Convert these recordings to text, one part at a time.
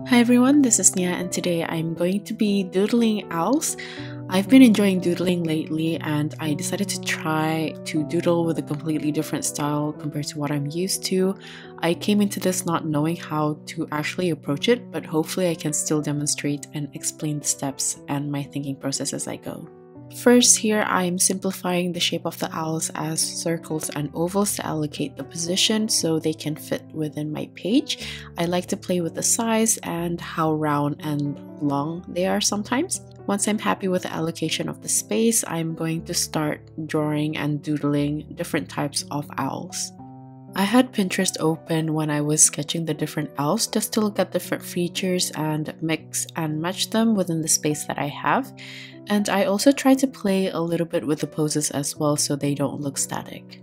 Hi everyone, this is Nia and today I'm going to be doodling owls. I've been enjoying doodling lately and I decided to try to doodle with a completely different style compared to what I'm used to. I came into this not knowing how to actually approach it, but hopefully I can still demonstrate and explain the steps and my thinking process as I go. First, here I'm simplifying the shape of the owls as circles and ovals to allocate the position so they can fit within my page. I like to play with the size and how round and long they are sometimes. Once I'm happy with the allocation of the space, I'm going to start drawing and doodling different types of owls. I had Pinterest open when I was sketching the different owls just to look at different features and mix and match them within the space that I have. And I also try to play a little bit with the poses as well so they don't look static.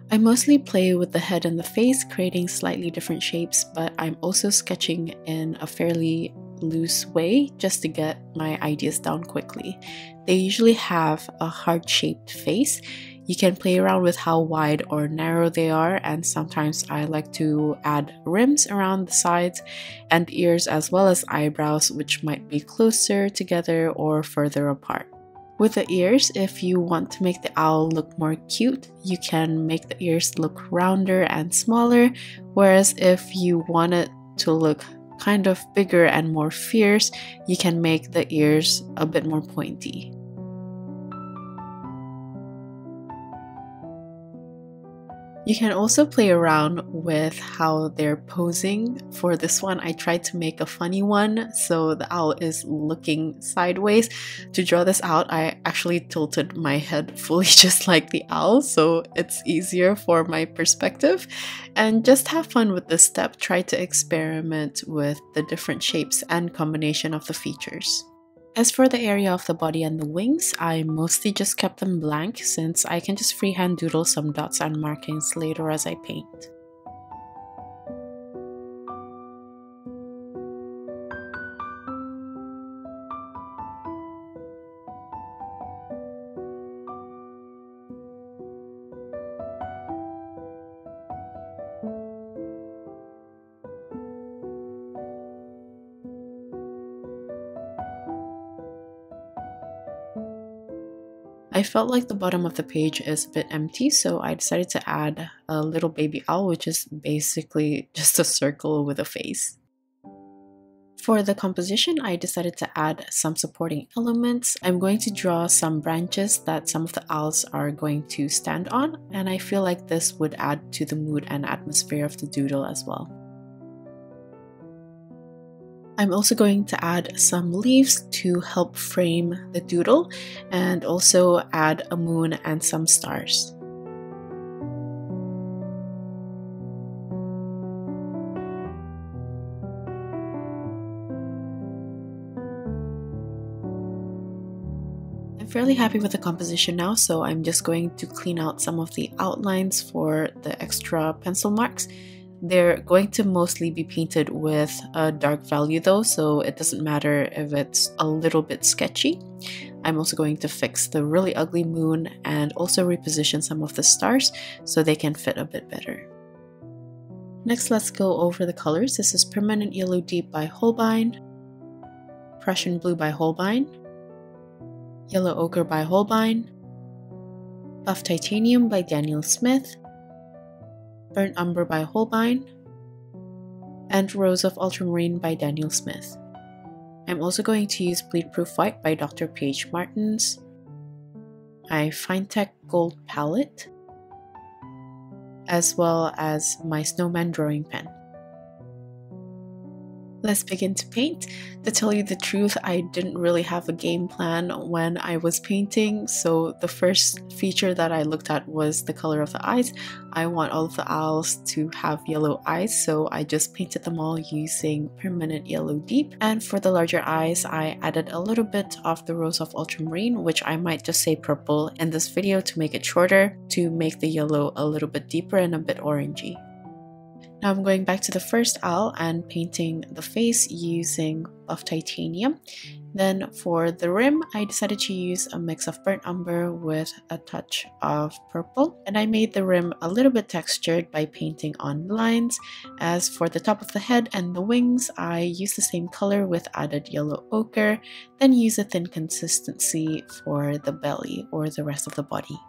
I mostly play with the head and the face, creating slightly different shapes, but I'm also sketching in a fairly loose way just to get my ideas down quickly. They usually have a heart-shaped face. You can play around with how wide or narrow they are, and sometimes I like to add rims around the sides and ears as well as eyebrows, which might be closer together or further apart. With the ears, if you want to make the owl look more cute, you can make the ears look rounder and smaller, whereas if you want it to look kind of bigger and more fierce, you can make the ears a bit more pointy. You can also play around with how they're posing. For this one, I tried to make a funny one, so the owl is looking sideways. To draw this out, I actually tilted my head fully just like the owl, so it's easier for my perspective. And just have fun with this step. Try to experiment with the different shapes and combination of the features. As for the area of the body and the wings, I mostly just kept them blank since I can just freehand doodle some dots and markings later as I paint. I felt like the bottom of the page is a bit empty, so I decided to add a little baby owl, which is basically just a circle with a face. For the composition, I decided to add some supporting elements. I'm going to draw some branches that some of the owls are going to stand on, and I feel like this would add to the mood and atmosphere of the doodle as well. I'm also going to add some leaves to help frame the doodle and also add a moon and some stars. I'm fairly happy with the composition now, so I'm just going to clean out some of the outlines for the extra pencil marks. They're going to mostly be painted with a dark value though, so it doesn't matter if it's a little bit sketchy. I'm also going to fix the really ugly moon and also reposition some of the stars so they can fit a bit better. Next, let's go over the colors. This is Permanent Yellow Deep by Holbein, Prussian Blue by Holbein, Yellow Ochre by Holbein, Buff Titanium by Daniel Smith, Burnt Umber by Holbein, and Rose of Ultramarine by Daniel Smith. I'm also going to use Bleed Proof White by Dr. Paige Martins, my Finetec Gold palette, as well as my Snowman Drawing Pen. Let's begin to paint. To tell you the truth, I didn't really have a game plan when I was painting, so the first feature that I looked at was the color of the eyes. I want all of the owls to have yellow eyes, so I just painted them all using Permanent Yellow Deep. And for the larger eyes, I added a little bit of the Rose of Ultramarine, which I might just say purple in this video to make it shorter, to make the yellow a little bit deeper and a bit orangey. Now I'm going back to the first owl and painting the face using buff titanium. Then for the rim, I decided to use a mix of burnt umber with a touch of purple. And I made the rim a little bit textured by painting on lines. As for the top of the head and the wings, I used the same color with added yellow ochre, then use a thin consistency for the belly or the rest of the body.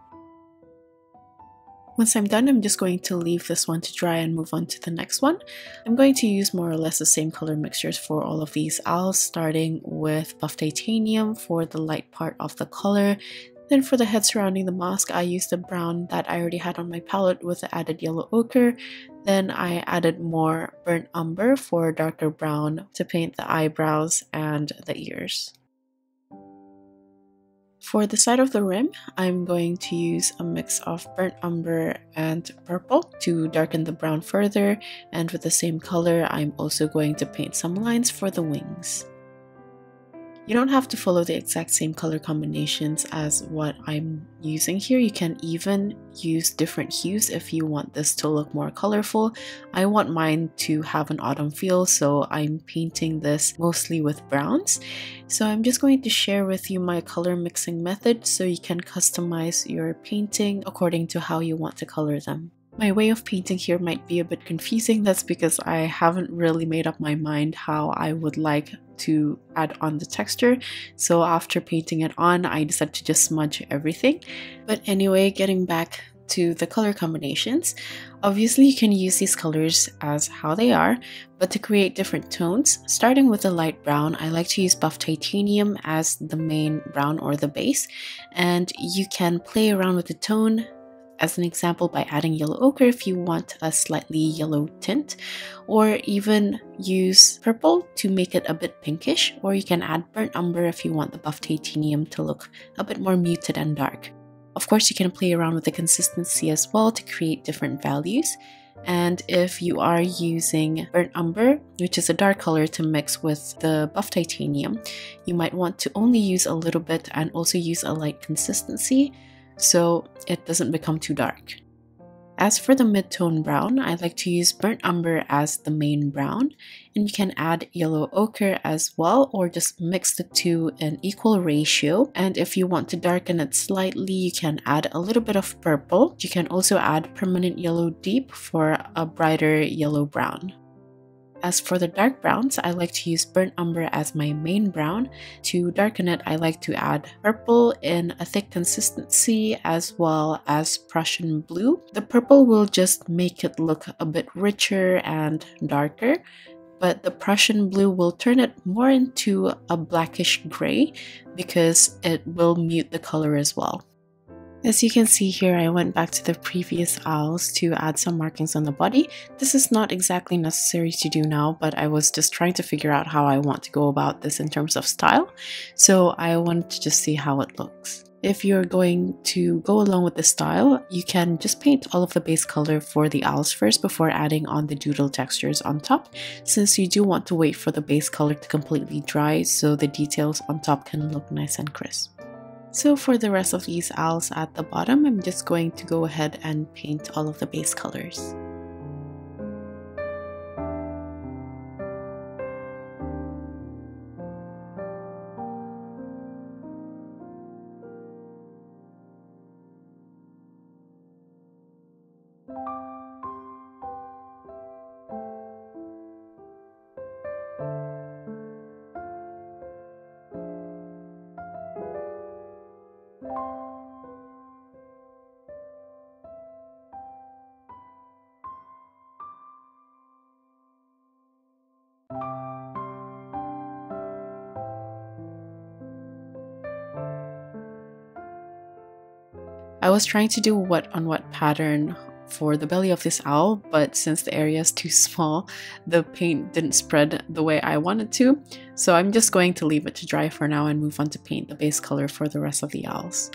Once I'm done, I'm just going to leave this one to dry and move on to the next one. I'm going to use more or less the same color mixtures for all of these owls, starting with buff titanium for the light part of the color. Then for the head surrounding the mask, I used the brown that I already had on my palette with the added yellow ochre. Then I added more burnt umber for darker brown to paint the eyebrows and the ears. For the side of the rim, I'm going to use a mix of burnt umber and purple to darken the brown further, and with the same color, I'm also going to paint some lines for the wings. You don't have to follow the exact same color combinations as what I'm using here. You can even use different hues if you want this to look more colorful. I want mine to have an autumn feel, so I'm painting this mostly with browns. So I'm just going to share with you my color mixing method so you can customize your painting according to how you want to color them. My way of painting here might be a bit confusing. That's because I haven't really made up my mind how I would like to add on the texture. So after painting it on, I decided to just smudge everything. But anyway, getting back to the color combinations, obviously you can use these colors as how they are, but to create different tones, starting with the light brown, I like to use buff titanium as the main brown or the base, and you can play around with the tone. As an example, by adding yellow ochre if you want a slightly yellow tint, or even use purple to make it a bit pinkish, or you can add burnt umber if you want the buff titanium to look a bit more muted and dark. Of course, you can play around with the consistency as well to create different values. And if you are using burnt umber, which is a dark color, to mix with the buff titanium, you might want to only use a little bit and also use a light consistency, so it doesn't become too dark. As for the mid-tone brown, I like to use burnt umber as the main brown, and you can add yellow ochre as well, or just mix the two in equal ratio. And if you want to darken it slightly, you can add a little bit of purple. You can also add permanent yellow deep for a brighter yellow brown. As for the dark browns, I like to use burnt umber as my main brown. To darken it, I like to add purple in a thick consistency as well as Prussian blue. The purple will just make it look a bit richer and darker, but the Prussian blue will turn it more into a blackish gray because it will mute the color as well. As you can see here, I went back to the previous owls to add some markings on the body. This is not exactly necessary to do now, but I was just trying to figure out how I want to go about this in terms of style. So I wanted to just see how it looks. If you're going to go along with the style, you can just paint all of the base color for the owls first before adding on the doodle textures on top, since you do want to wait for the base color to completely dry so the details on top can look nice and crisp. So for the rest of these owls at the bottom, I'm just going to go ahead and paint all of the base colors. I was trying to do what on what pattern for the belly of this owl, but since the area is too small, the paint didn't spread the way I wanted to, so I'm just going to leave it to dry for now and move on to paint the base color for the rest of the owls.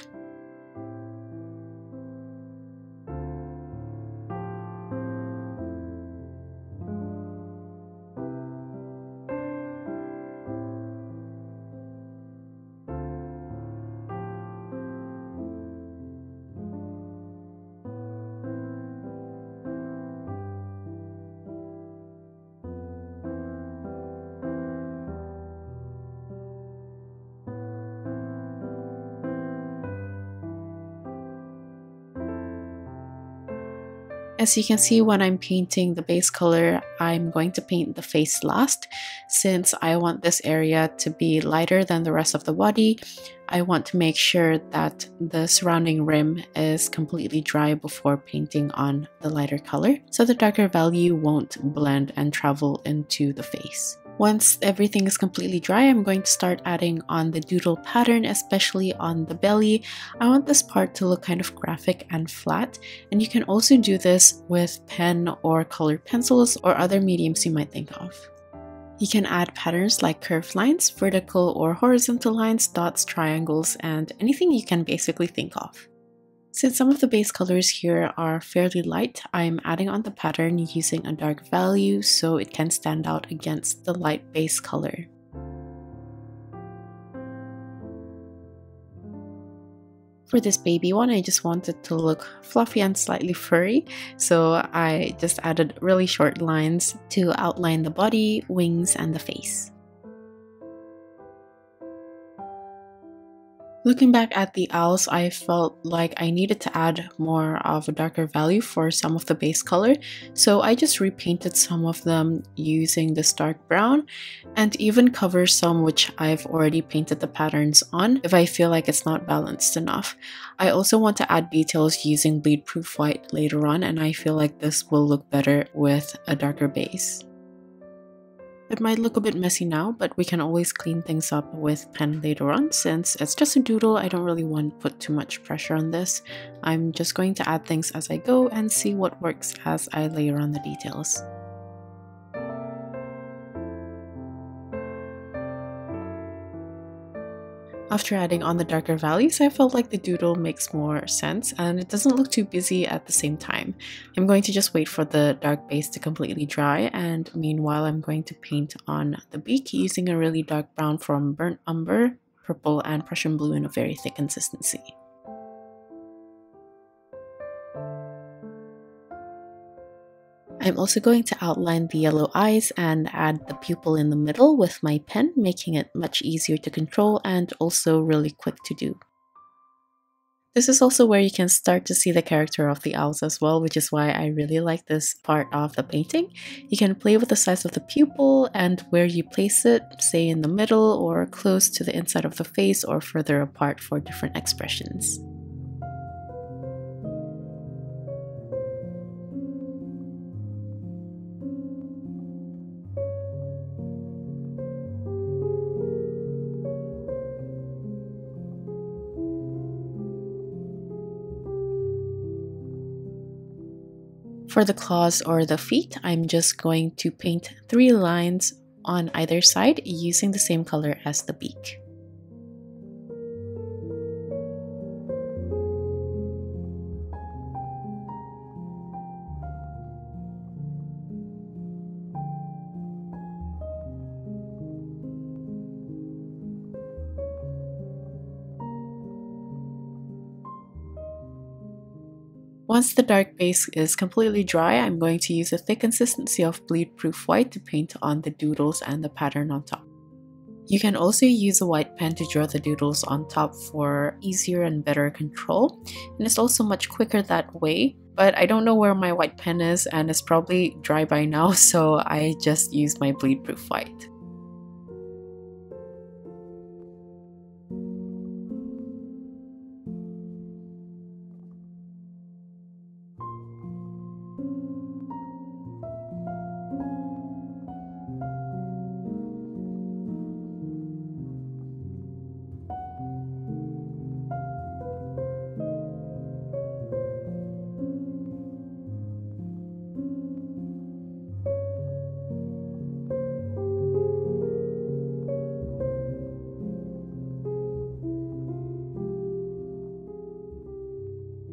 As you can see, when I'm painting the base color, I'm going to paint the face last. Since I want this area to be lighter than the rest of the body, I want to make sure that the surrounding rim is completely dry before painting on the lighter color, so the darker value won't blend and travel into the face. Once everything is completely dry, I'm going to start adding on the doodle pattern, especially on the belly. I want this part to look kind of graphic and flat, and you can also do this with pen or colored pencils or other mediums you might think of. You can add patterns like curved lines, vertical or horizontal lines, dots, triangles, and anything you can basically think of. Since some of the base colors here are fairly light, I'm adding on the pattern using a dark value so it can stand out against the light base color. For this baby one, I just wanted to look fluffy and slightly furry, so I just added really short lines to outline the body, wings, and the face. Looking back at the owls, I felt like I needed to add more of a darker value for some of the base color, so I just repainted some of them using this dark brown and even cover some which I've already painted the patterns on if I feel like it's not balanced enough. I also want to add details using bleed proof white later on, and I feel like this will look better with a darker base. It might look a bit messy now, but we can always clean things up with pen later on. Since it's just a doodle, I don't really want to put too much pressure on this. I'm just going to add things as I go and see what works as I layer on the details. After adding on the darker values, I felt like the doodle makes more sense and it doesn't look too busy at the same time. I'm going to just wait for the dark base to completely dry, and meanwhile I'm going to paint on the beak using a really dark brown from burnt umber, purple, and Prussian blue in a very thick consistency. I'm also going to outline the yellow eyes and add the pupil in the middle with my pen, making it much easier to control and also really quick to do. This is also where you can start to see the character of the owls as well, which is why I really like this part of the painting. You can play with the size of the pupil and where you place it, say in the middle or close to the inside of the face or further apart for different expressions. For the claws or the feet, I'm just going to paint 3 lines on either side using the same color as the beak. Once the dark base is completely dry, I'm going to use a thick consistency of bleed-proof white to paint on the doodles and the pattern on top. You can also use a white pen to draw the doodles on top for easier and better control, and it's also much quicker that way, but I don't know where my white pen is and it's probably dry by now, so I just use my bleed-proof white.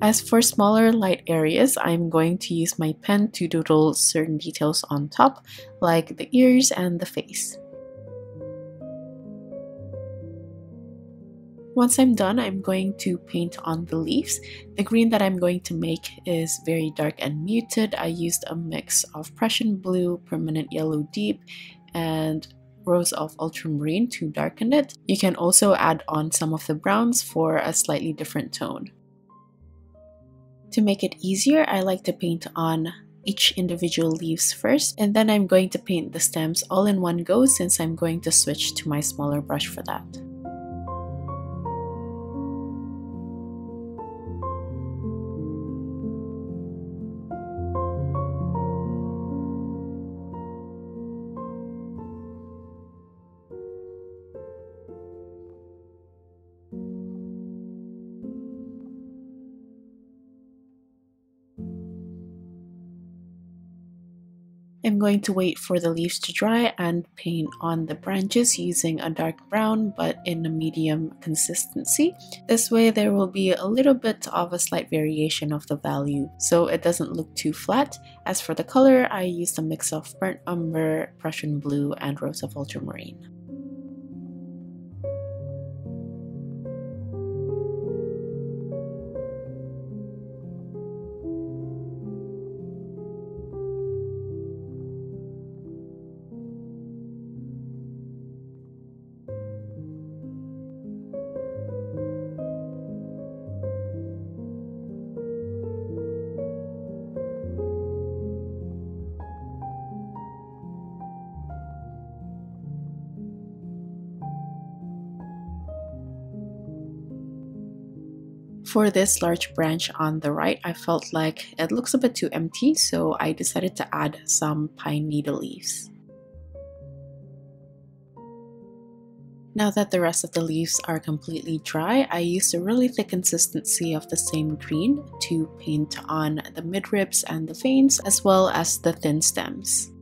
As for smaller light areas, I'm going to use my pen to doodle certain details on top, like the ears and the face. Once I'm done, I'm going to paint on the leaves. The green that I'm going to make is very dark and muted. I used a mix of Prussian blue, permanent yellow deep, and rose of ultramarine to darken it. You can also add on some of the browns for a slightly different tone. To make it easier, I like to paint on each individual leaves first, and then I'm going to paint the stems all in one go since I'm going to switch to my smaller brush for that. I'm going to wait for the leaves to dry and paint on the branches using a dark brown but in a medium consistency. This way there will be a little bit of a slight variation of the value so it doesn't look too flat. As for the color, I used a mix of burnt umber, Prussian blue, and rose of ultramarine. For this large branch on the right, I felt like it looks a bit too empty, so I decided to add some pine needle leaves. Now that the rest of the leaves are completely dry, I used a really thick consistency of the same green to paint on the midribs and the veins, as well as the thin stems.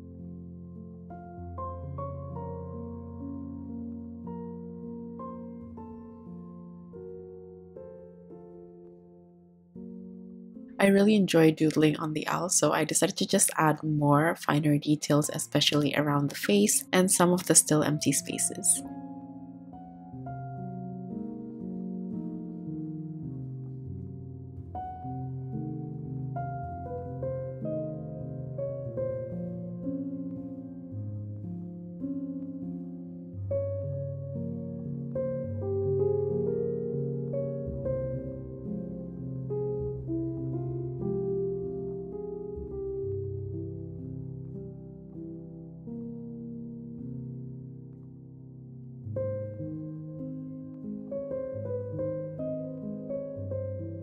I really enjoy doodling on the owl, so I decided to just add more finer details, especially around the face and some of the still empty spaces.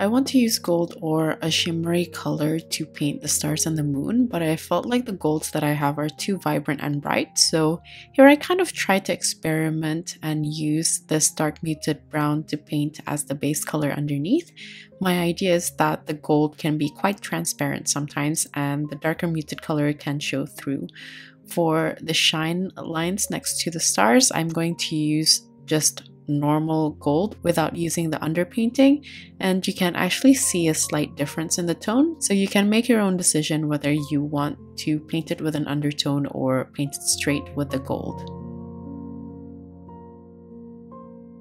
I want to use gold or a shimmery color to paint the stars and the moon, but I felt like the golds that I have are too vibrant and bright, so here I kind of tried to experiment and use this dark muted brown to paint as the base color underneath. My idea is that the gold can be quite transparent sometimes and the darker muted color can show through. For the shine lines next to the stars, I'm going to use just normal gold without using the underpainting, and you can actually see a slight difference in the tone, so you can make your own decision whether you want to paint it with an undertone or paint it straight with the gold.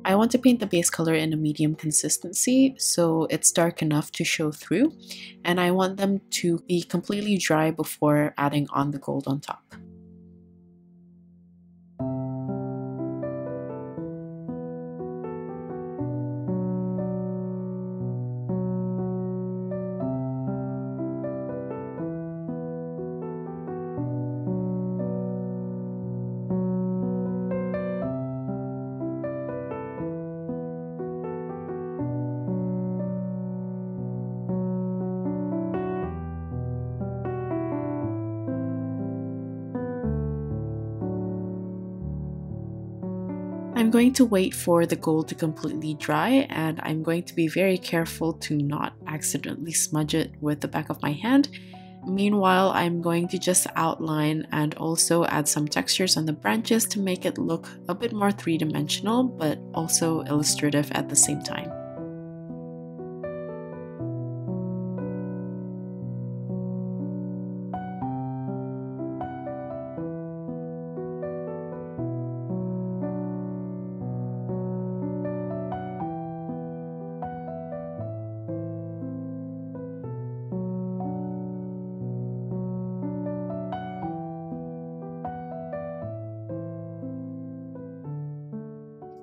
I want to paint the base color in a medium consistency so it's dark enough to show through, and I want them to be completely dry before adding on the gold on top. I'm going to wait for the gold to completely dry, and I'm going to be very careful to not accidentally smudge it with the back of my hand. Meanwhile, I'm going to just outline and also add some textures on the branches to make it look a bit more three-dimensional, but also illustrative at the same time.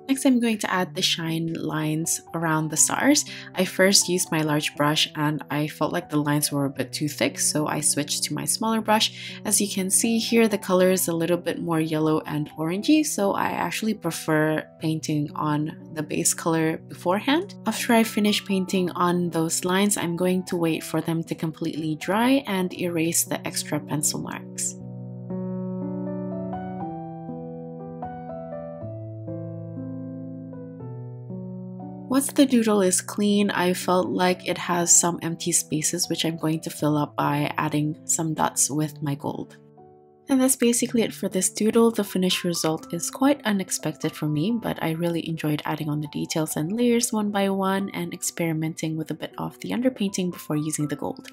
Next, I'm going to add the shine lines around the stars. I first used my large brush and I felt like the lines were a bit too thick, so I switched to my smaller brush. As you can see here, the color is a little bit more yellow and orangey, so I actually prefer painting on the base color beforehand. After I finish painting on those lines, I'm going to wait for them to completely dry and erase the extra pencil marks. Once the doodle is clean, I felt like it has some empty spaces which I'm going to fill up by adding some dots with my gold. And that's basically it for this doodle. The finished result is quite unexpected for me, but I really enjoyed adding on the details and layers one by one and experimenting with a bit of the underpainting before using the gold.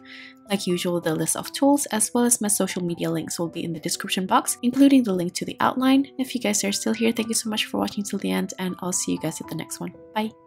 Like usual, the list of tools as well as my social media links will be in the description box, including the link to the outline. If you guys are still here, thank you so much for watching till the end, and I'll see you guys at the next one. Bye!